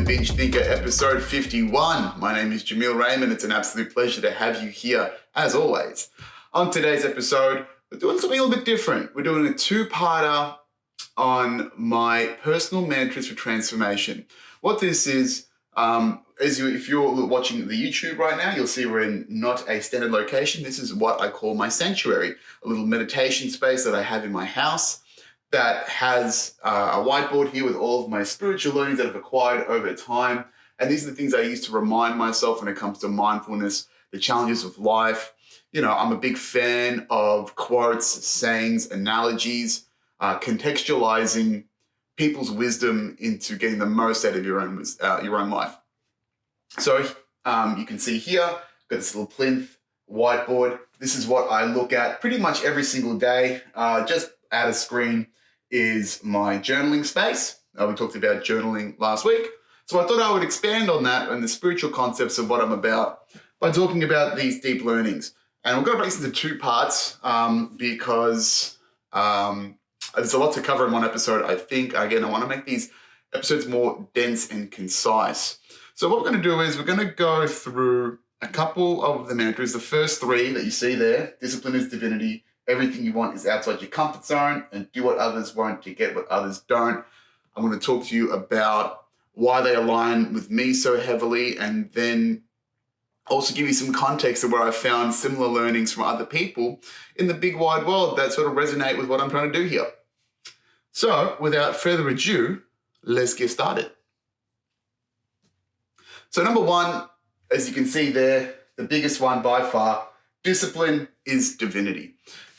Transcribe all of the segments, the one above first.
The Binge Thinker, episode 51. My name is Jameeljrehman. It's an absolute pleasure to have you here, as always. On today's episode, we're doing something a little bit different. We're doing a two-parter on my personal mantras for transformation. What this is, if you're watching the YouTube right now, you'll see we're in not a standard location. This is what I call my sanctuary, a little meditation space that I have in my house that has a whiteboard here with all of my spiritual learnings that I've acquired over time. And these are the things I use to remind myself when it comes to mindfulness, the challenges of life. You know, I'm a big fan of quotes, sayings, analogies, contextualizing people's wisdom into getting the most out of your own life. So you can see here, I've got this little plinth whiteboard. This is what I look at pretty much every single day. Just out of screen is my journaling space. We talked about journaling last week. So I thought I would expand on that and the spiritual concepts of what I'm about by talking about these deep learnings. And we're going to break this into two parts because there's a lot to cover in one episode, I think. Again, I want to make these episodes more dense and concise. So what we're going to do is we're going to go through a couple of the mantras. The first three that you see there: discipline is divinity, everything you want is outside your comfort zone, and do what others won't to get what others don't. I'm going to talk to you about why they align with me so heavily, and then also give you some context of where I found similar learnings from other people in the big wide world that sort of resonate with what I'm trying to do here. So without further ado, let's get started. So number one, as you can see there, the biggest one by far, discipline is divinity.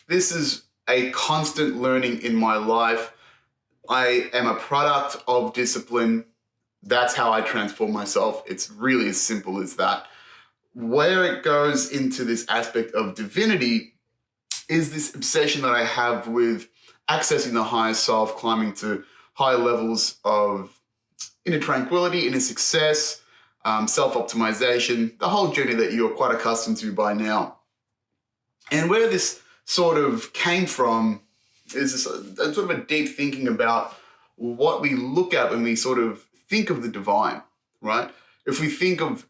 This is a constant learning in my life. I am a product of discipline. That's how I transform myself. It's really as simple as that. Where it goes into this aspect of divinity is this obsession that I have with accessing the higher self, climbing to higher levels of inner tranquility, inner success, self-optimization, the whole journey that you're quite accustomed to by now. And where this sort of came from is this, sort of a deep thinking about what we look at when we sort of think of the divine, right? If we think of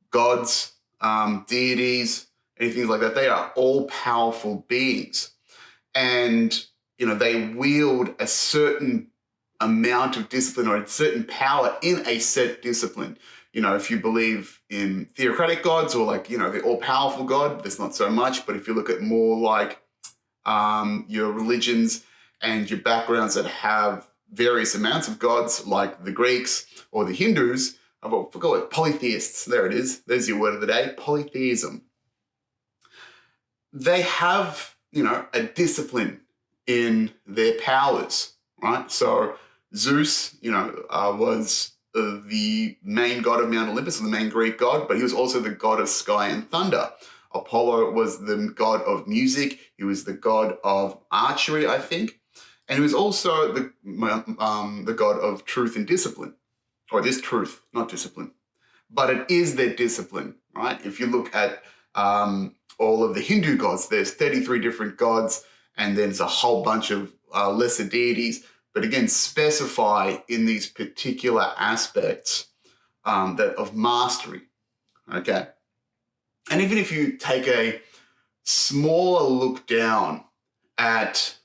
gods, deities, anything like that, they are all powerful beings. And, you know, they wield a certain amount of discipline or a certain power in a set discipline. You know, if you believe in theocratic gods or like, you know, the all-powerful God, there's not so much. But if you look at more like your religions and your backgrounds that have various amounts of gods, like the Greeks or the Hindus, I forgot what, polytheists, there it is. There's your word of the day, polytheism. They have, you know, a discipline in their powers, right? So Zeus, you know, was the main god of Mount Olympus, the main Greek god, but he was also the god of sky and thunder. Apollo was the god of music. He was the god of archery, I think. And he was also the god of truth and discipline. Or it is truth, not discipline. But it is their discipline, right? If you look at all of the Hindu gods, there's 33 different gods, and there's a whole bunch of lesser deities. But again, specify in these particular aspects that of mastery, okay? And even if you take a smaller look down at,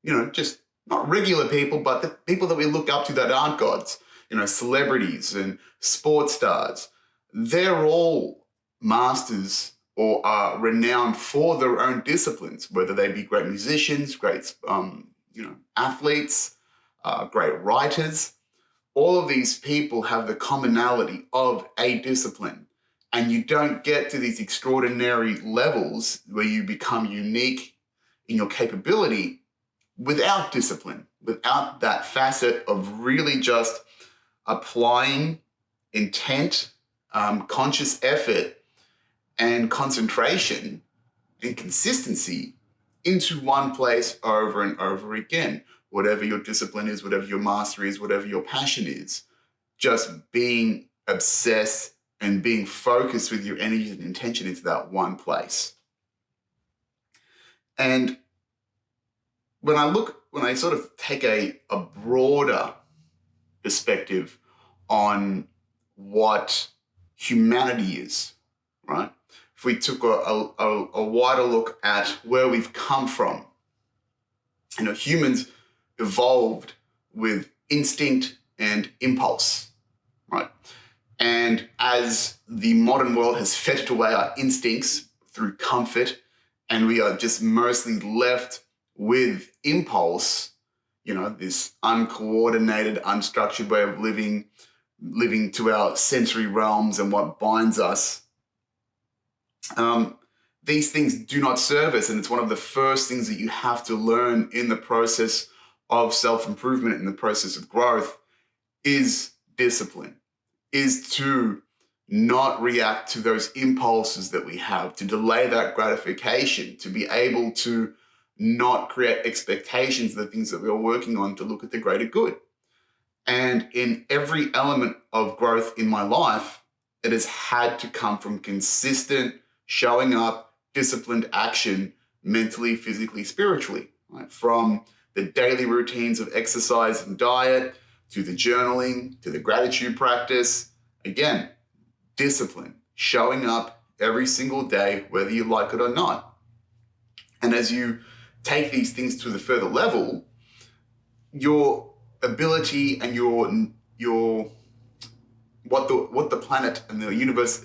you know, just not regular people, but the people that we look up to that aren't gods, you know, celebrities and sports stars, they're all masters or are renowned for their own disciplines, whether they be great musicians, great, athletes, great writers. All of these people have the commonality of a discipline. And you don't get to these extraordinary levels where you become unique in your capability without discipline, without that facet of really just applying intent, conscious effort, and concentration and consistency into one place over and over again. Whatever your discipline is, whatever your mastery is, whatever your passion is, just being obsessed and being focused with your energy and intention into that one place. And when I sort of take a broader perspective on what humanity is, right? If we took a wider look at where we've come from, humans evolved with instinct and impulse, right? And as the modern world has fettered away our instincts through comfort, and we are just mostly left with impulse, this uncoordinated, unstructured way of living to our sensory realms and what binds us, these things do not serve us. And it's one of the first things that you have to learn in the process of self-improvement, in the process of growth, is discipline, is to not react to those impulses that we have, to delay that gratification, to be able to not create expectations of the things that we are working on, to look at the greater good. And in every element of growth in my life, it has had to come from consistent showing up, disciplined action, mentally, physically, spiritually, right? From the daily routines of exercise and diet, to the journaling, to the gratitude practice. Again, discipline, showing up every single day, whether you like it or not. And as you take these things to the further level, your ability and your what the planet and the universe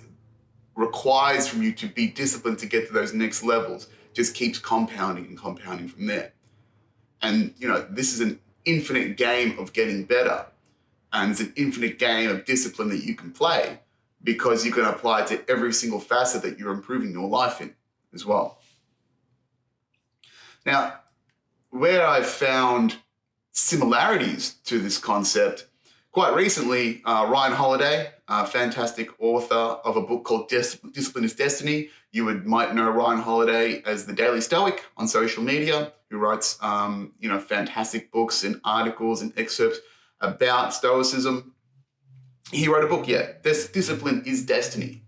requires from you to be disciplined to get to those next levels just keeps compounding and compounding from there. And this is an infinite game of getting better, and it's an infinite game of discipline that you can play, because you can apply it to every single facet that you're improving your life in as well. Now, where I've found similarities to this concept, quite recently, Ryan Holiday, a fantastic author of a book called Discipline is Destiny. You might know Ryan Holiday as the Daily Stoic on social media, who writes fantastic books and articles and excerpts about Stoicism. He wrote a book, Discipline is Destiny.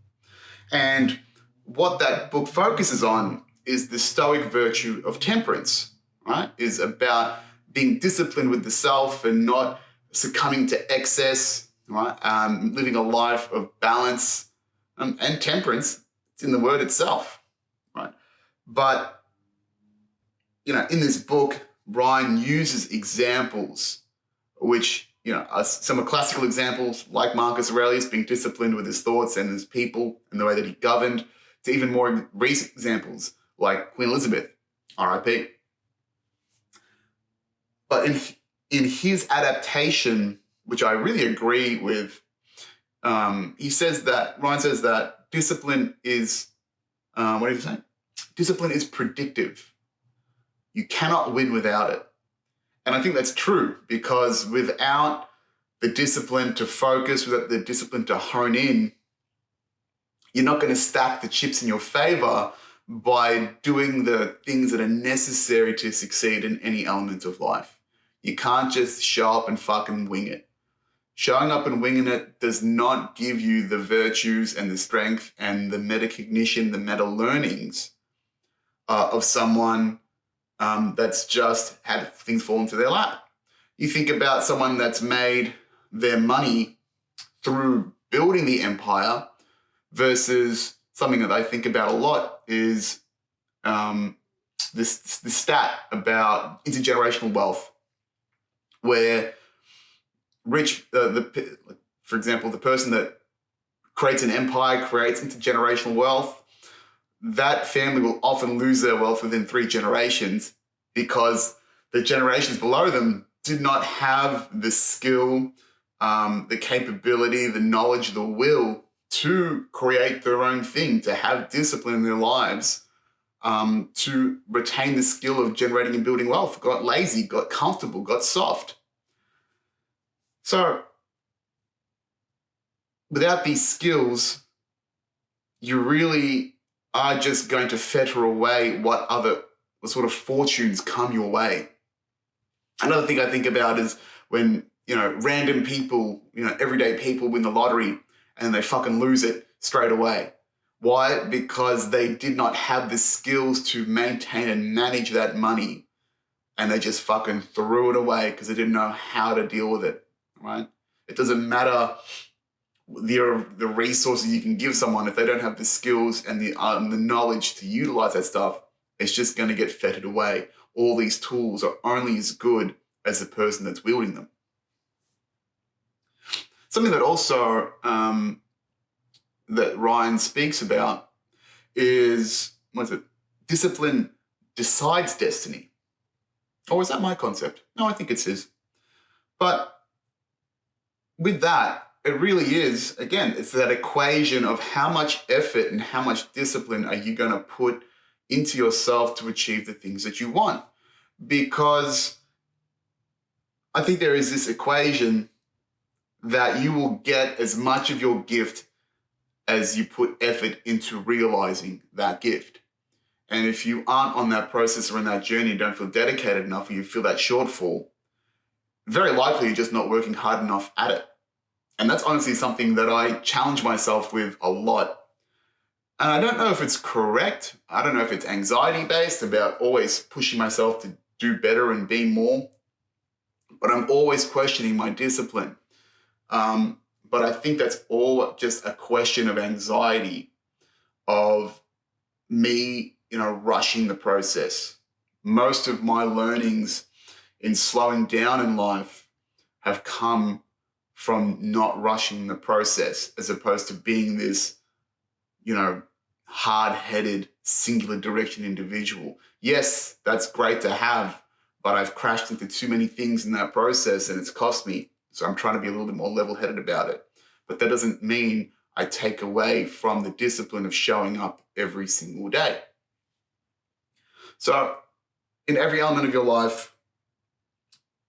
And what that book focuses on is the Stoic virtue of temperance, right? Is about being disciplined with the self and not succumbing to excess, right? Living a life of balance and temperance. It's in the word itself, right? But, in this book, Ryan uses examples which, some are classical examples, like Marcus Aurelius being disciplined with his thoughts and his people and the way that he governed, to even more recent examples like Queen Elizabeth, R.I.P. But in his adaptation, which I really agree with, Ryan says that discipline is, what did he say? Discipline is predictive. You cannot win without it. And I think that's true, because without the discipline to focus, without the discipline to hone in, you're not going to stack the chips in your favor by doing the things that are necessary to succeed in any element of life. You can't just show up and fucking wing it. Showing up and winging it does not give you the virtues and the strength and the metacognition, the meta learnings of someone that's just had things fall into their lap. You think about someone that's made their money through building the empire versus something that I think about a lot is this stat about intergenerational wealth, where for example, the person that creates an empire, creates intergenerational wealth, that family will often lose their wealth within 3 generations, because the generations below them did not have the skill, the capability, the knowledge, the will to create their own thing, to have discipline in their lives, to retain the skill of generating and building wealth, got lazy, got comfortable, got soft. So without these skills, you really are just going to fetter away what sort of fortunes come your way. Another thing I think about is when, random people, everyday people win the lottery and they fucking lose it straight away. Why? Because they did not have the skills to maintain and manage that money, and they just fucking threw it away because they didn't know how to deal with it, right? It doesn't matter the resources you can give someone, if they don't have the skills and the knowledge to utilize that stuff, it's just going to get fettered away. All these tools are only as good as the person that's wielding them. Something that also that Ryan speaks about is, discipline decides destiny. Or is that my concept? No, I think it's his. But with that, it really is, again, it's that equation of how much effort and how much discipline are you going to put into yourself to achieve the things that you want. Because I think there is this equation that you will get as much of your gift as you put effort into realizing that gift. And if you aren't on that process or in that journey, don't feel dedicated enough, or you feel that shortfall, very likely you're just not working hard enough at it. And that's honestly something that I challenge myself with a lot. And I don't know if it's correct. I don't know if it's anxiety-based about always pushing myself to do better and be more. But I'm always questioning my discipline. But I think that's all just a question of anxiety, of me, rushing the process. Most of my learnings in slowing down in life have come from not rushing the process, as opposed to being this, hard-headed, singular direction individual. Yes, that's great to have, but I've crashed into too many things in that process and it's cost me. So I'm trying to be a little bit more level-headed about it. But that doesn't mean I take away from the discipline of showing up every single day. So in every element of your life,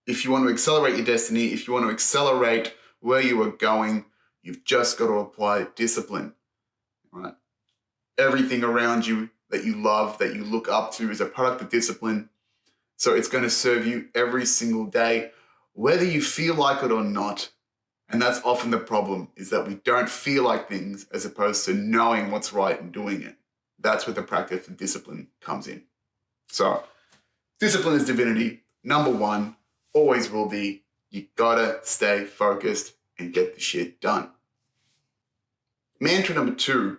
if you want to accelerate your destiny, if you want to accelerate where you are going, you've just got to apply discipline, right? Everything around you that you love, that you look up to, is a product of discipline. So it's going to serve you every single day, whether you feel like it or not. And that's often the problem, is that we don't feel like things as opposed to knowing what's right and doing it. That's where the practice of discipline comes in. So discipline is divinity. Number one, always will be. You gotta stay focused and get the shit done. Mantra number two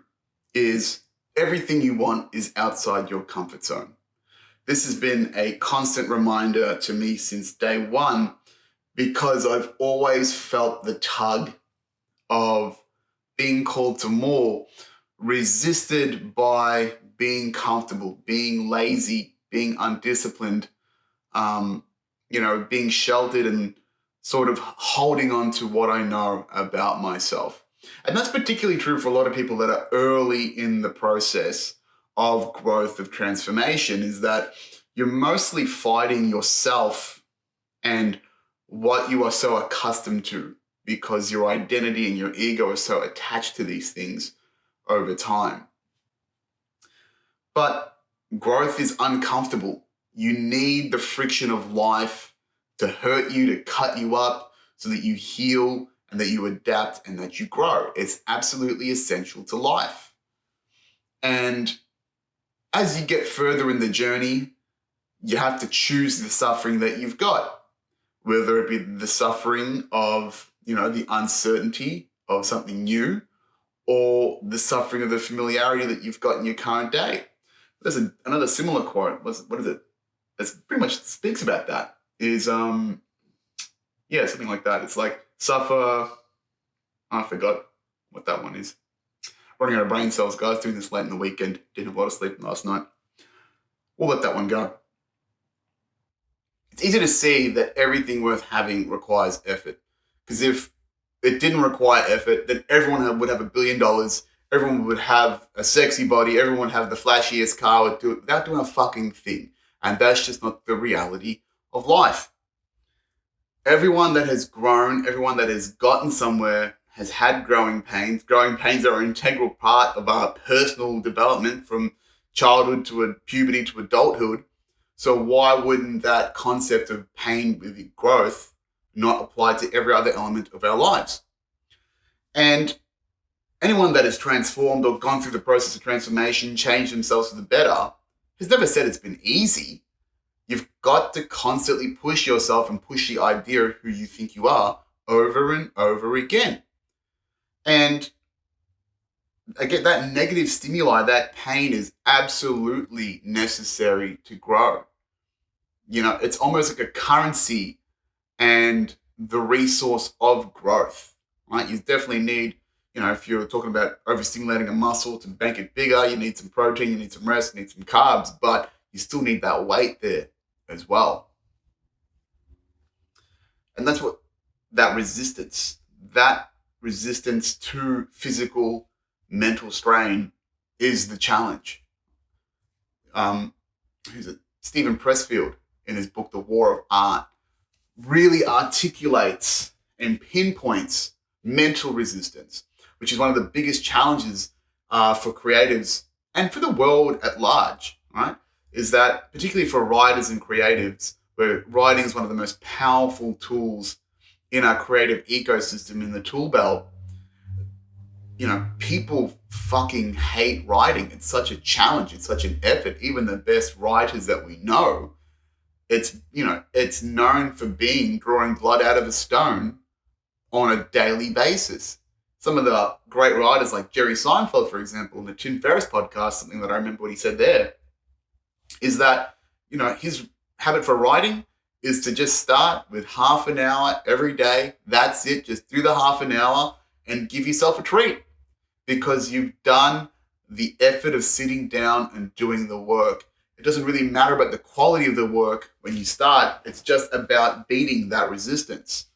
is everything you want is outside your comfort zone. This has been a constant reminder to me since day one, because I've always felt the tug of being called to more, resisted by being comfortable, being lazy, being undisciplined, being sheltered and sort of holding on to what I know about myself. And that's particularly true for a lot of people that are early in the process of growth, of transformation, is that you're mostly fighting yourself and what you are so accustomed to, because your identity and your ego are so attached to these things over time. But growth is uncomfortable. You need the friction of life to hurt you, to cut you up, so that you heal and that you adapt and that you grow. It's absolutely essential to life. And as you get further in the journey, you have to choose the suffering that you've got, whether it be the suffering of, the uncertainty of something new, or the suffering of the familiarity that you've got in your current day. There's another similar quote. What is it? It pretty much speaks about that. Is something like that. It's like suffer. I forgot what that one is. Running out of brain cells, guys. Doing this late in the weekend. Didn't have a lot of sleep last night. We'll let that one go. It's easy to see that everything worth having requires effort. Because if it didn't require effort, then everyone would have $1 billion. Everyone would have a sexy body. Everyone would have the flashiest car, would do it without doing a fucking thing. And that's just not the reality of life. Everyone that has grown, everyone that has gotten somewhere has had growing pains. Growing pains are an integral part of our personal development from childhood to puberty to adulthood. So why wouldn't that concept of pain with growth not apply to every other element of our lives? And anyone that has transformed or gone through the process of transformation, changed themselves for the better, has never said it's been easy. You've got to constantly push yourself and push the idea of who you think you are over and over again. And again, that negative stimuli, that pain is absolutely necessary to grow. It's almost like a currency and the resource of growth, right? You definitely need, if you're talking about overstimulating a muscle to make it bigger, you need some protein, you need some rest, you need some carbs, but you still need that weight there as well. And that's what that resistance to physical, mental strain is the challenge. Who's it? Stephen Pressfield, in his book, The War of Art, really articulates and pinpoints mental resistance, which is one of the biggest challenges for creatives and for the world at large, right? Is that particularly for writers and creatives, where writing is one of the most powerful tools in our creative ecosystem in the tool belt. People fucking hate writing. It's such a challenge. It's such an effort. Even the best writers that we know, it's known for drawing blood out of a stone on a daily basis. Some of the great writers like Jerry Seinfeld, for example, in the Tim Ferriss podcast, something that I remember what he said there is that, his habit for writing is to just start with half an hour every day. That's it. Just do the half an hour and give yourself a treat, because you've done the effort of sitting down and doing the work. It doesn't really matter about the quality of the work when you start. It's just about beating that resistance.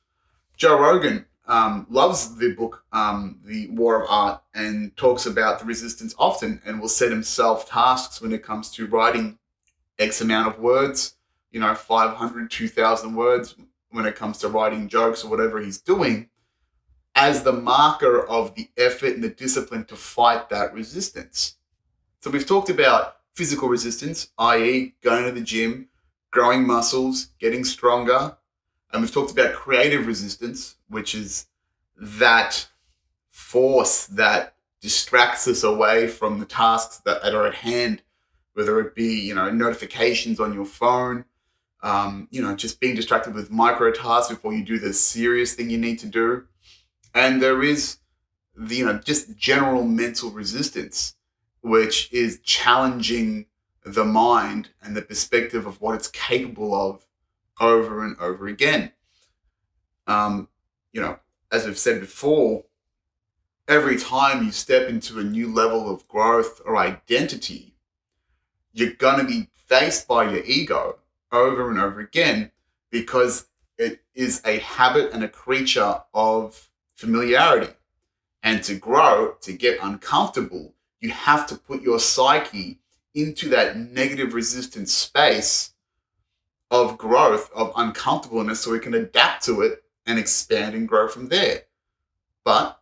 Joe Rogan loves the book, The War of Art, and talks about the resistance often, and will set himself tasks when it comes to writing X amount of words, 500, 2,000 words when it comes to writing jokes or whatever he's doing, as the marker of the effort and the discipline to fight that resistance. So we've talked about physical resistance, i.e. going to the gym, growing muscles, getting stronger. And we've talked about creative resistance, which is that force that distracts us away from the tasks that are at hand, whether it be, notifications on your phone, just being distracted with micro tasks before you do the serious thing you need to do. And there is just general mental resistance, which is challenging the mind and the perspective of what it's capable of over and over again. As we've said before, every time you step into a new level of growth or identity, you're going to be faced by your ego over and over again, because it is a habit and a creature of familiarity. And to grow, to get uncomfortable, you have to put your psyche into that negative resistance space of growth, of uncomfortableness, so we can adapt to it and expand and grow from there. But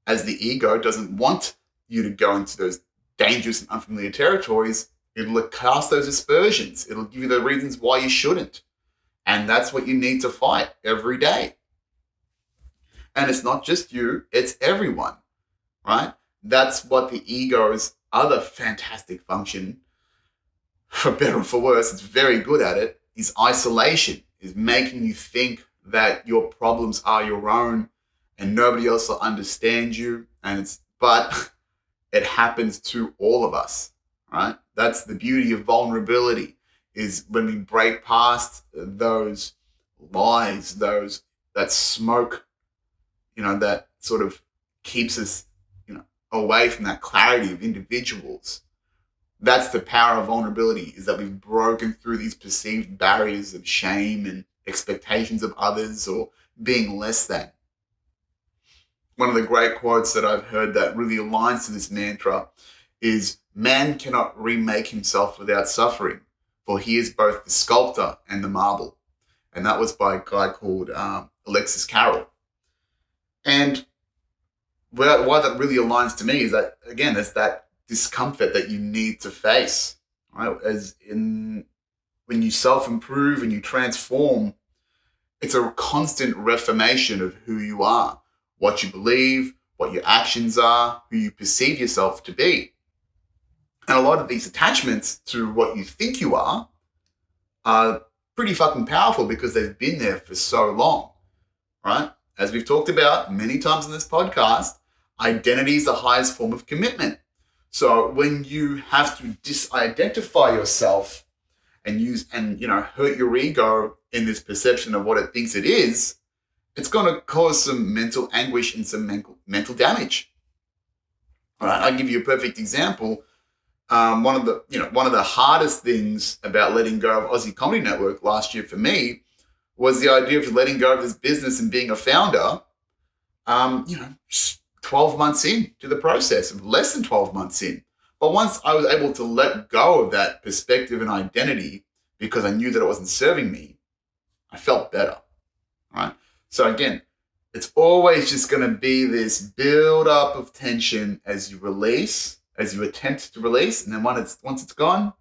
as the ego doesn't want you to go into those dangerous and unfamiliar territories, it'll cast those aspersions. It'll give you the reasons why you shouldn't. And that's what you need to fight every day. And it's not just you, it's everyone, right? That's what the ego's other fantastic function, for better or for worse, it's very good at it, is isolation, is making you think that your problems are your own and nobody else will understand you. But it happens to all of us, right? That's the beauty of vulnerability, is when we break past those lies, that smoke, that sort of keeps us, away from that clarity of individuals. That's the power of vulnerability, is that we've broken through these perceived barriers of shame and expectations of others or being less than. One of the great quotes that I've heard that really aligns to this mantra is, "Man cannot remake himself without suffering, for he is both the sculptor and the marble." And that was by a guy called Alexis Carrel. And why that really aligns to me is that, again, there's that discomfort that you need to face, right? When you self-improve and you transform, it's a constant reformation of who you are, what you believe, what your actions are, who you perceive yourself to be. And a lot of these attachments to what you think you are pretty fucking powerful, because they've been there for so long, right? As we've talked about many times in this podcast, identity is the highest form of commitment. So when you have to disidentify yourself and hurt your ego in this perception of what it thinks it is, it's going to cause some mental anguish and some mental damage. All right, I'll give you a perfect example. One of the hardest things about letting go of Aussie Comedy Network last year for me was the idea of letting go of this business and being a founder. 12 months in to the process, less than 12 months in. But once I was able to let go of that perspective and identity because I knew that it wasn't serving me, I felt better, right? So again, it's always just going to be this build up of tension as you attempt to release. And then once it's gone,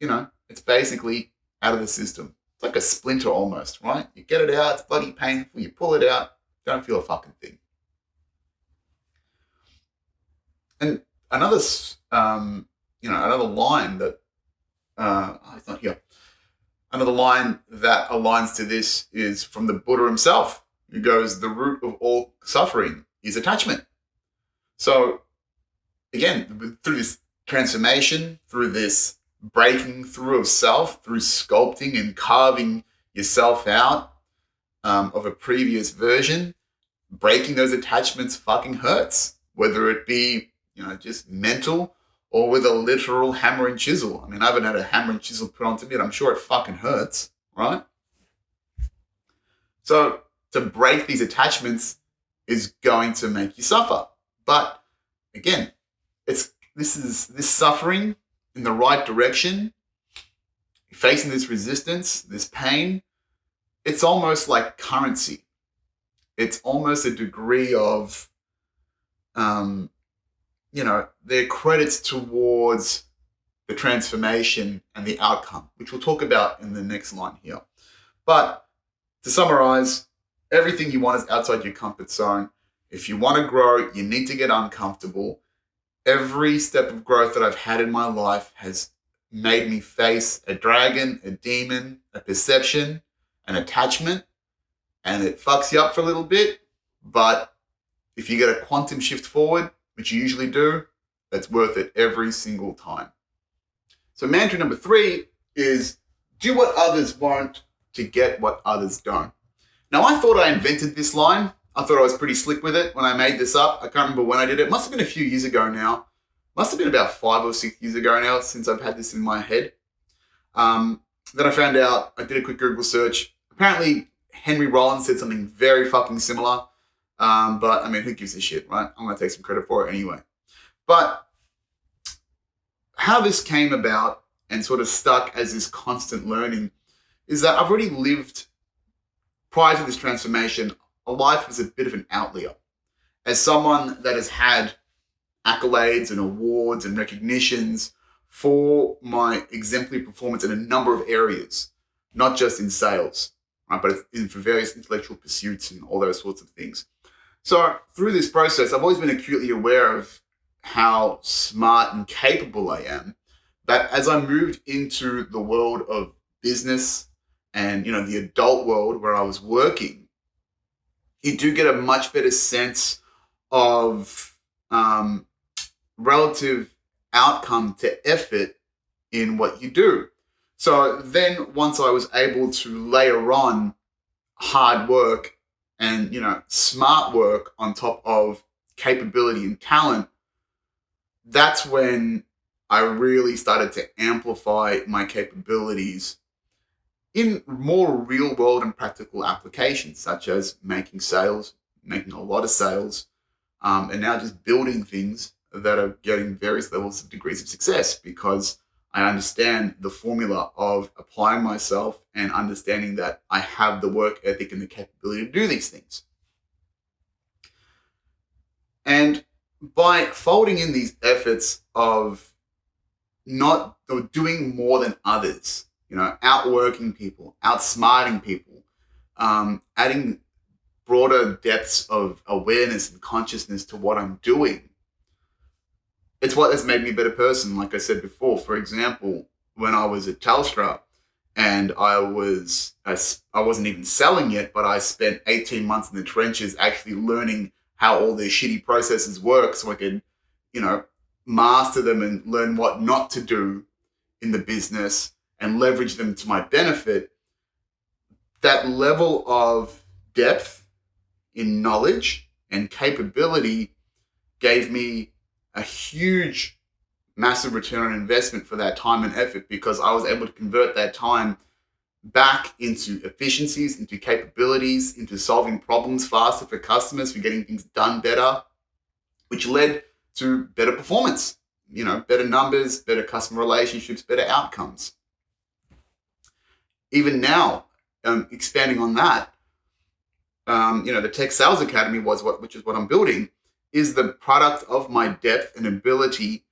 it's basically out of the system. It's like a splinter almost, right? You get it out, it's bloody painful. You pull it out, don't feel a fucking thing. And another line that it's not here. Another line that aligns to this is from the Buddha himself, who goes, "The root of all suffering is attachment." So again, through this transformation, through this breaking through of self, through sculpting and carving yourself out of a previous version, breaking those attachments fucking hurts, whether it be just mental or with a literal hammer and chisel. I mean, I haven't had a hammer and chisel put onto me, and I'm sure it fucking hurts, right? So to break these attachments is going to make you suffer. But again, this suffering in the right direction, facing this resistance, this pain, it's almost like currency. It's almost a degree of their credits towards the transformation and the outcome, which we'll talk about in the next line here. But to summarize, everything you want is outside your comfort zone. If you want to grow, you need to get uncomfortable. Every step of growth that I've had in my life has made me face a dragon, a demon, a perception, an attachment, and it fucks you up for a little bit. But if you get a quantum shift forward, which you usually do, that's worth it every single time. So mantra number 3 is do what others won't to get what others don't. Now, I thought I invented this line. I thought I was pretty slick with it when I made this up. I can't remember when I did it. It must have been a few years ago now. Must have been about 5 or 6 years ago now since I've had this in my head. Then I found out, I did a quick Google search. Apparently, Henry Rollins said something very fucking similar. But I mean, who gives a shit, right? I'm going to take some credit for it anyway. But how this came about and sort of stuck as this constant learning is that I've already lived, prior to this transformation, a life as a bit of an outlier. As someone that has had accolades and awards and recognitions for my exemplary performance in a number of areas, not just in sales, right, but for various intellectual pursuits and all those sorts of things. So through this process, I've always been acutely aware of how smart and capable I am. But as I moved into the world of business and, the adult world where I was working, you do get a much better sense of relative outcome to effort in what you do. So then once I was able to layer on hard work and, smart work on top of capability and talent, that's when I really started to amplify my capabilities in more real world and practical applications, such as making a lot of sales, and now just building things that are getting various levels of degrees of success because I understand the formula of applying myself and understanding that I have the work ethic and the capability to do these things. And by folding in these efforts of doing more than others, outworking people, outsmarting people, adding broader depths of awareness and consciousness to what I'm doing, it's what has made me a better person. Like I said before, for example, when I was at Telstra and I wasn't even selling yet, but I spent 18 months in the trenches actually learning how all their shitty processes work so I could, master them and learn what not to do in the business and leverage them to my benefit. That level of depth in knowledge and capability gave me a huge, massive return on investment for that time and effort, because I was able to convert that time back into efficiencies, into capabilities, into solving problems faster for customers, for getting things done better, which led to better performance, better numbers, better customer relationships, better outcomes. Even now, expanding on that, the Tech Sales Academy which is what I'm building, is the product of my depth and ability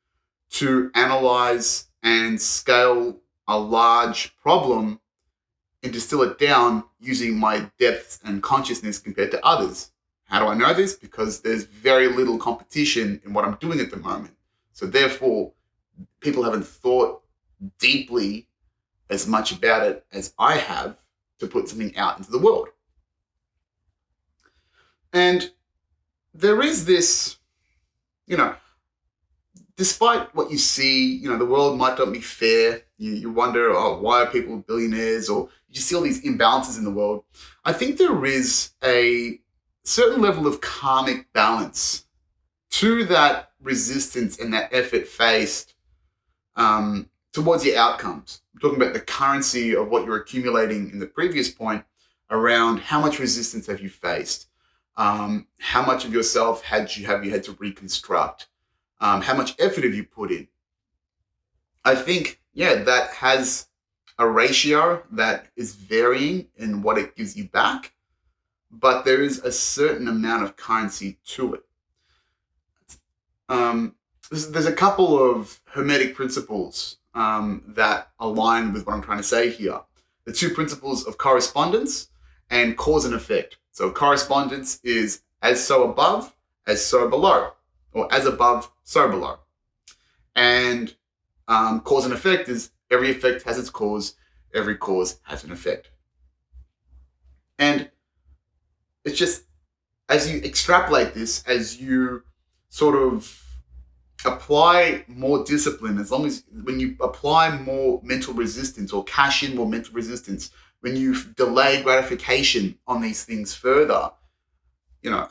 to analyze and scale a large problem and distill it down using my depth and consciousness compared to others. How do I know this? Because there's very little competition in what I'm doing at the moment. So therefore, people haven't thought deeply as much about it as I have to put something out into the world. And there is this, despite what you see, the world might not be fair. You wonder, why are people billionaires? Or you just see all these imbalances in the world. I think there is a certain level of karmic balance to that resistance and that effort faced towards your outcomes. I'm talking about the currency of what you're accumulating in the previous point around how much resistance have you faced? How much of yourself have you had to reconstruct? How much effort have you put in? I think, that has a ratio that is varying in what it gives you back, but there is a certain amount of currency to it. There's a couple of hermetic principles that align with what I'm trying to say here. The two principles of correspondence and cause and effect. So correspondence is as so above, as so below, or as above, so below. And cause and effect is every effect has its cause, every cause has an effect. And it's just, as you extrapolate this, as you sort of apply more discipline, when you apply more mental resistance or cash in more mental resistance, when you delay gratification on these things further,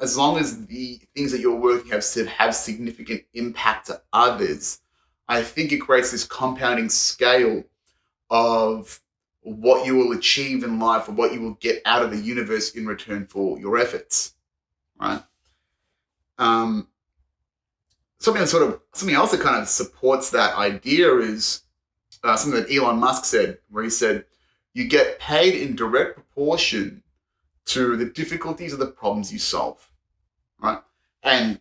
as long as the things that you're working have significant impact to others, I think it creates this compounding scale of what you will achieve in life or what you will get out of the universe in return for your efforts, right? Something else that kind of supports that idea is something that Elon Musk said, where he said, you get paid in direct proportion to the difficulties of the problems you solve, right? And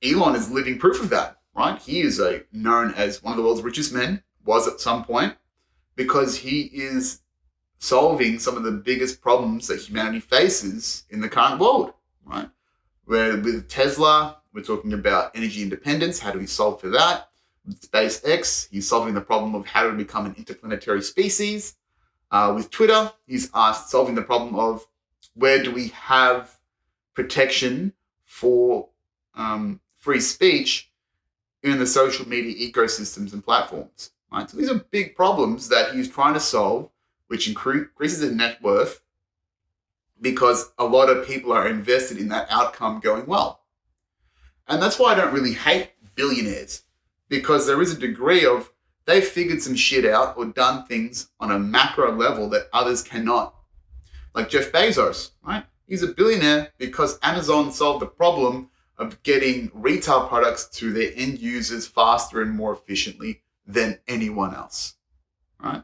Elon is living proof of that, right? He is known as one of the world's richest men, was at some point, because he is solving some of the biggest problems that humanity faces in the current world, right? Where with Tesla, we're talking about energy independence. How do we solve for that? With SpaceX, he's solving the problem of how to become an interplanetary species. With Twitter, he's solving the problem of where do we have protection for free speech in the social media ecosystems and platforms, right? So these are big problems that he's trying to solve, which increases his net worth because a lot of people are invested in that outcome going well. And that's why I don't really hate billionaires, because there is a degree of they've figured some shit out or done things on a macro level that others cannot. Like Jeff Bezos, right? He's a billionaire because Amazon solved the problem of getting retail products to their end users faster and more efficiently than anyone else, right?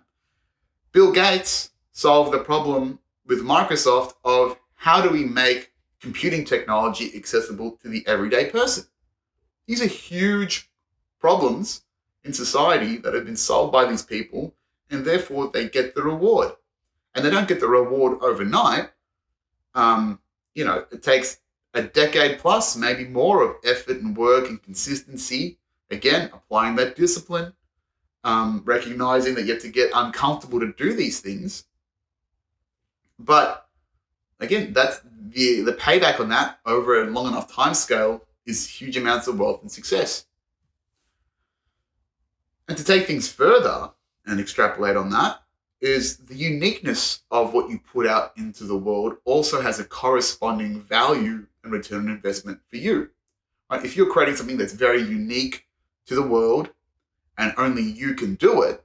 Bill Gates solved the problem with Microsoft of how do we make computing technology accessible to the everyday person. These are huge problems in society that have been solved by these people, and therefore they get the reward. And they don't get the reward overnight. It takes a decade plus, maybe more, of effort and work and consistency. Again, applying that discipline, recognizing that you have to get uncomfortable to do these things. But again, the payback on that over a long enough time scale is huge amounts of wealth and success. And to take things further and extrapolate on that is the uniqueness of what you put out into the world also has a corresponding value and return on investment for you. Right? If you're creating something that's very unique to the world and only you can do it,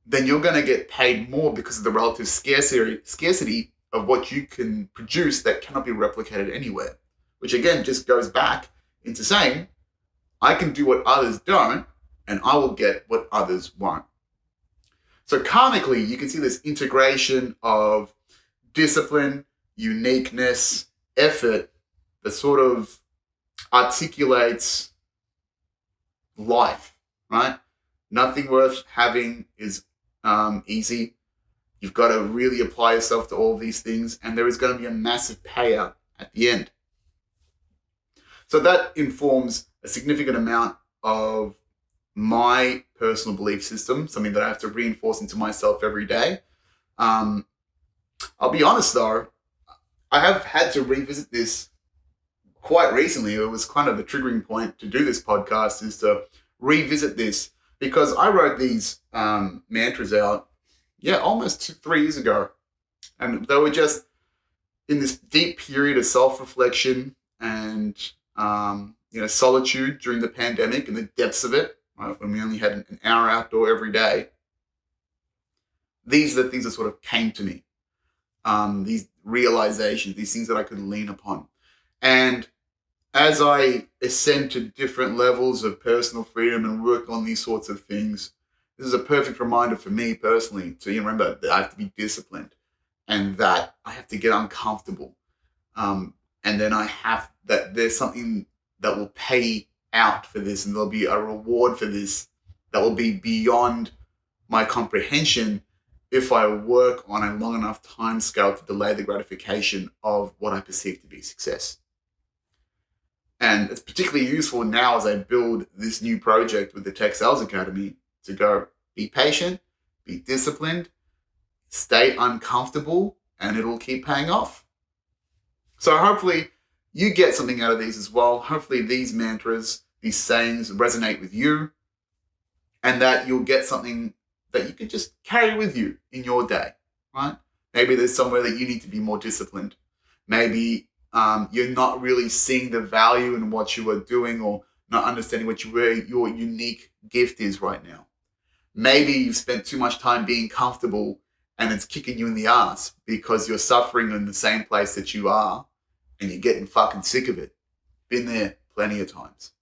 then you're going to get paid more because of the relative scarcity of what you can produce that cannot be replicated anywhere. Which again just goes back into saying, I can do what others don't, and I will get what others won't. So karmically, you can see this integration of discipline, uniqueness, effort that sort of articulates life, right? Nothing worth having is easy. You've got to really apply yourself to all these things, and there is going to be a massive payout at the end. So that informs a significant amount of my personal belief system, something that I have to reinforce into myself every day. I'll be honest though, I have had to revisit this quite recently. It was kind of a triggering point to do this podcast, is to revisit this, because I wrote these mantras out, almost 3 years ago. And they were just in this deep period of self-reflection and solitude during the pandemic, and the depths of it, right, when we only had an hour outdoor every day. These are the things that sort of came to me. These realizations, these things that I could lean upon. And as I ascend to different levels of personal freedom and work on these sorts of things, this is a perfect reminder for me personally to remember that I have to be disciplined and that I have to get uncomfortable. And then that there's something that will pay out for this, and there'll be a reward for this that will be beyond my comprehension if I work on a long enough time scale to delay the gratification of what I perceive to be success. And it's particularly useful now as I build this new project with the Tech Sales Academy to go be patient, be disciplined, stay uncomfortable, and it'll keep paying off. So hopefully you get something out of these as well. Hopefully these mantras, these sayings resonate with you, and that you'll get something that you can just carry with you in your day, right? Maybe there's somewhere that you need to be more disciplined. Maybe you're not really seeing the value in what you are doing, or not understanding where your unique gift is right now. Maybe you've spent too much time being comfortable and it's kicking you in the ass because you're suffering in the same place that you are and you're getting fucking sick of it. Been there plenty of times.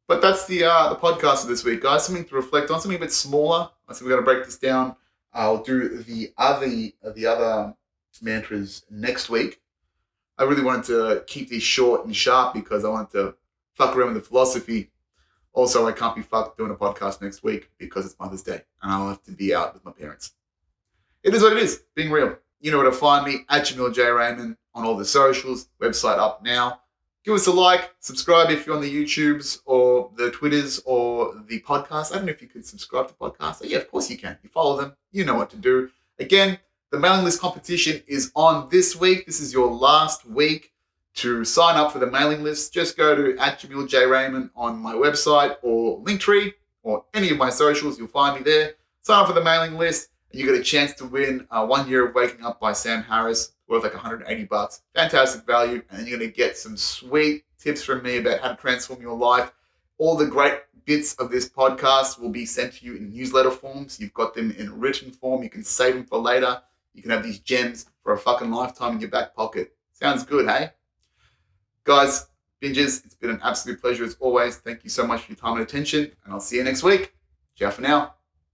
But that's the podcast of this week, guys. Something to reflect on, something a bit smaller. I think we're going to break this down. I'll do the other mantras next week. I really wanted to keep these short and sharp because I wanted to fuck around with the philosophy. Also, I can't be fucked doing a podcast next week because it's Mother's Day and I'll have to be out with my parents. It is what it is, being real. You know where to find me, at jameeljrehman on all the socials, website up now. Give us a like, subscribe if you're on the YouTubes or the Twitters or the podcast. I don't know if you could subscribe to podcasts. Yeah, of course you can. You follow them. You know what to do. Again, the mailing list competition is on this week. This is your last week to sign up for the mailing list. Just go to @jameeljrehman on my website or Linktree or any of my socials. You'll find me there. Sign up for the mailing list and you get a chance to win 1 Year of Waking Up by Sam Harris, worth like $180. Fantastic value. And then you're going to get some sweet tips from me about how to transform your life. All the great bits of this podcast will be sent to you in newsletter forms. You've got them in written form. You can save them for later. You can have these gems for a fucking lifetime in your back pocket. Sounds good, hey? Guys, bingers, it's been an absolute pleasure as always. Thank you so much for your time and attention, and I'll see you next week. Ciao for now.